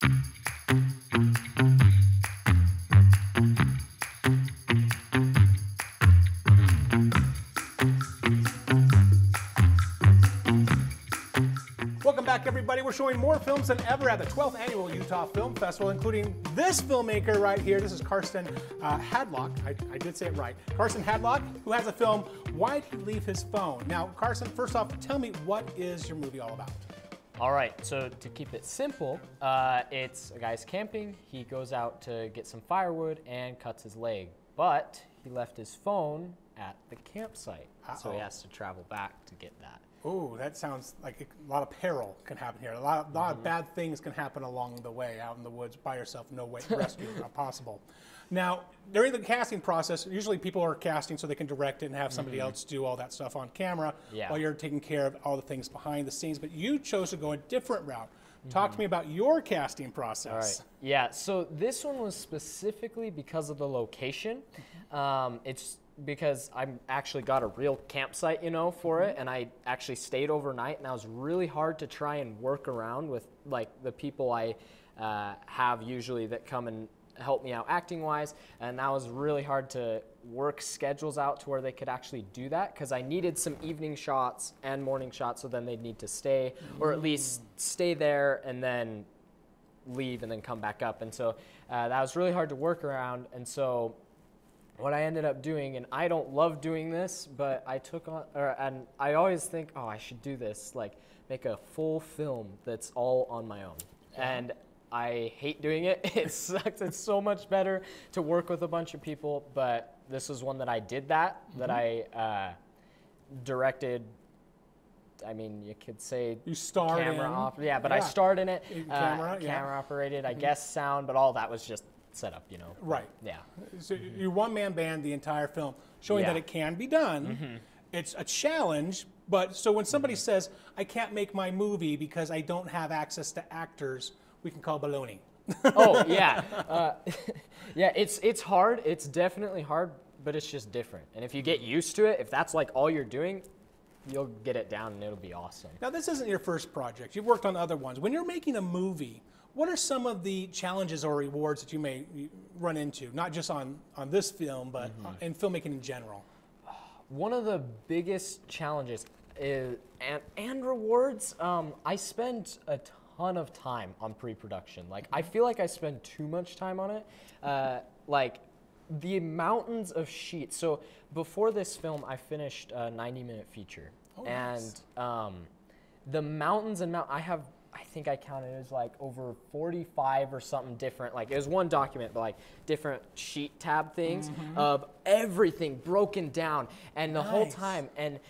Welcome back, everybody. We're showing more films than ever at the 12th Annual Utah Film Festival, including this filmmaker right here. This is Carston Hadlock. I did say it right. Carston Hadlock, who has a film, Why'd He Leave His Phone? Now, Carston, first off, tell me, what is your movie all about? All right, so to keep it simple, it's a guy's camping. He goes out to get some firewood and cuts his leg, but he left his phone at the campsite, so he has to travel back to get that. Oh, that sounds like a lot of peril can happen here. A lot of bad things can happen along the way, out in the woods by yourself, no way rescue, not possible. Now, during the casting process, usually people are casting so they can direct it and have somebody else do all that stuff on camera while you're taking care of all the things behind the scenes. But you chose to go a different route. Talk to me about your casting process. All right. Yeah, so this one was specifically because of the location. It's because I actually got a real campsite, you know, for it, and I actually stayed overnight, and that was really hard to try and work around with, like, the people I have usually that come and help me out acting wise, and that was really hard to work schedules out to where they could actually do that, because I needed some evening shots and morning shots, so then they'd need to stay, or at least stay there and then leave and then come back up. And so that was really hard to work around. And so what I ended up doing, and I don't love doing this, but I took on, and I always think, oh, I should do this, like make a full film that's all on my own. And I hate doing it. It sucks. It's so much better to work with a bunch of people, but this was one that I did that I directed. I mean, you could say you starred camera but I starred in it. Camera operated, I guess sound, but all that was just set up, you know. Right. Yeah. So you're one-man band the entire film, showing that it can be done. It's a challenge, but so when somebody says, I can't make my movie because I don't have access to actors, we can call baloney. Oh, yeah. Yeah, it's hard. It's definitely hard, but it's just different. And if you get used to it, if that's like all you're doing, you'll get it down and it'll be awesome. Now, this isn't your first project. You've worked on other ones. When you're making a movie, what are some of the challenges or rewards that you may run into, not just on this film, but in filmmaking in general? One of the biggest challenges is, and rewards, I spend a ton of time on pre-production. Like, I feel like I spend too much time on it. Like, the mountains of sheets. So before this film, I finished a 90-minute feature. Oh, nice. And the mountains and I think I counted it was like over 45 or something different. Like, it was one document, but like different sheet tab things of everything broken down, and the whole time. And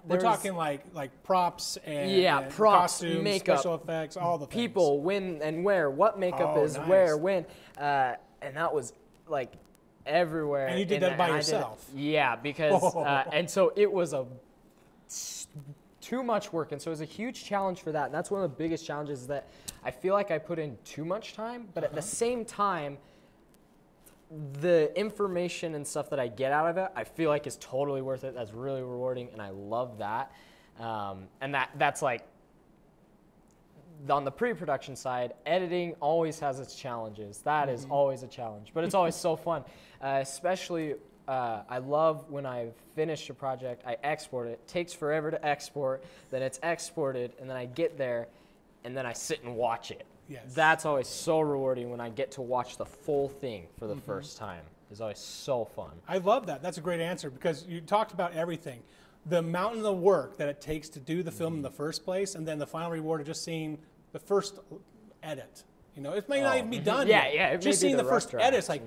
we're talking like props and props, costumes, makeup, special effects, all the people, things. when and where, what makeup is where, when, and that was like everywhere. And you did that by yourself? Yeah, because and so it was too much work, and so it was a huge challenge for that. And that's one of the biggest challenges, is that I feel like I put in too much time, but at the same time, the information and stuff that I get out of it, I feel like is totally worth it. That's really rewarding, and I love that. And that's like, on the pre-production side, editing always has its challenges. That is always a challenge, but it's always so fun. Especially, I love when I've finished a project, I export it. It takes forever to export, then it's exported, and then I get there, and then I sit and watch it. Yes. That's always so rewarding when I get to watch the full thing for the first time. It's always so fun. I love that. That's a great answer, because you talked about everything. The mountain of work that it takes to do the film in the first place, and then the final reward of just seeing the first edit. You know, it may not even be done yet. Yeah. Just seeing the first edit, it's like,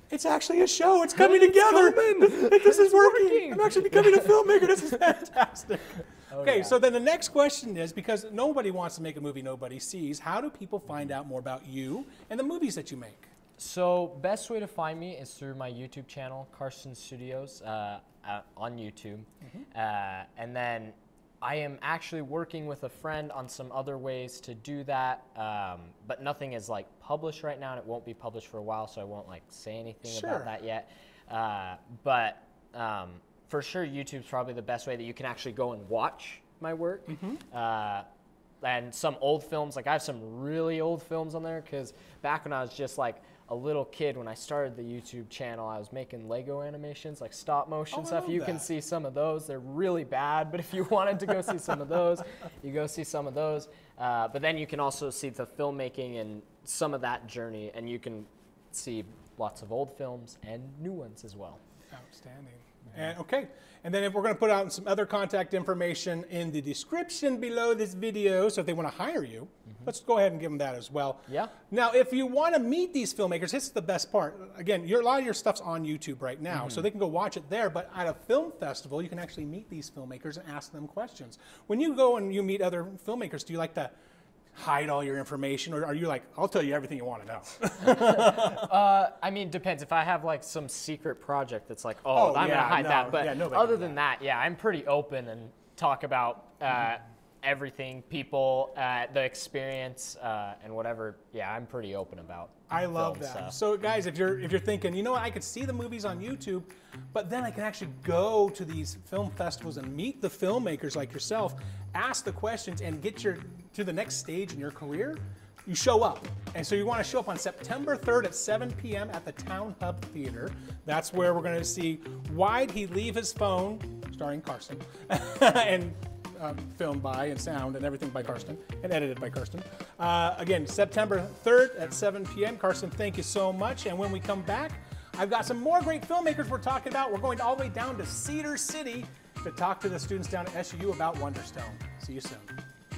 it's actually a show. It's coming together. This is working. I'm actually becoming a filmmaker. This is fantastic. Okay, so then the next question is, because nobody wants to make a movie nobody sees, how do people find out more about you and the movies that you make? So best way to find me is through my YouTube channel, Carston Studios, on YouTube. And then I am actually working with a friend on some other ways to do that, but nothing is like published right now, and it won't be published for a while, so I won't like say anything about that yet. But for sure, YouTube's probably the best way that you can actually go and watch my work. and some old films. Like I have some really old films on there because back when I was just like a little kid, when I started the YouTube channel, I was making Lego animations, like stop motion stuff. You can see some of those. They're really bad, but if you wanted to go see some of those, you go see some of those. But then you can also see the filmmaking and some of that journey, and you can see lots of old films and new ones as well. Outstanding. And okay, and then if we're going to put out some other contact information in the description below this video, so if they want to hire you, let's go ahead and give them that as well. Yeah. Now, if you want to meet these filmmakers, this is the best part. Again, a lot of your stuff's on YouTube right now, so they can go watch it there. But at a film festival, you can actually meet these filmmakers and ask them questions. When you go and you meet other filmmakers, do you like to hide all your information, or are you like, I'll tell you everything you want to know? I mean, depends. If I have like some secret project that's like, I'm gonna hide that. But other than that, yeah, I'm pretty open and talk about everything, people, the experience, and whatever. Yeah, I'm pretty open about. I love that. Stuff. So guys, if you're thinking, you know what, I could see the movies on YouTube, but then I can actually go to these film festivals and meet the filmmakers like yourself, ask the questions, and get to the next stage in your career, you show up. And so you want to show up on September 3rd at 7 p.m. at the Town Hub Theater. That's where we're going to see Why'd He Leave His Phone, starring Carston, and filmed by and sound and everything by Carston and edited by Carston. Again, September 3rd at 7 p.m. Carston, thank you so much. And when we come back, I've got some more great filmmakers we're talking about. We're going all the way down to Cedar City to talk to the students down at SUU about Wonderstone. See you soon.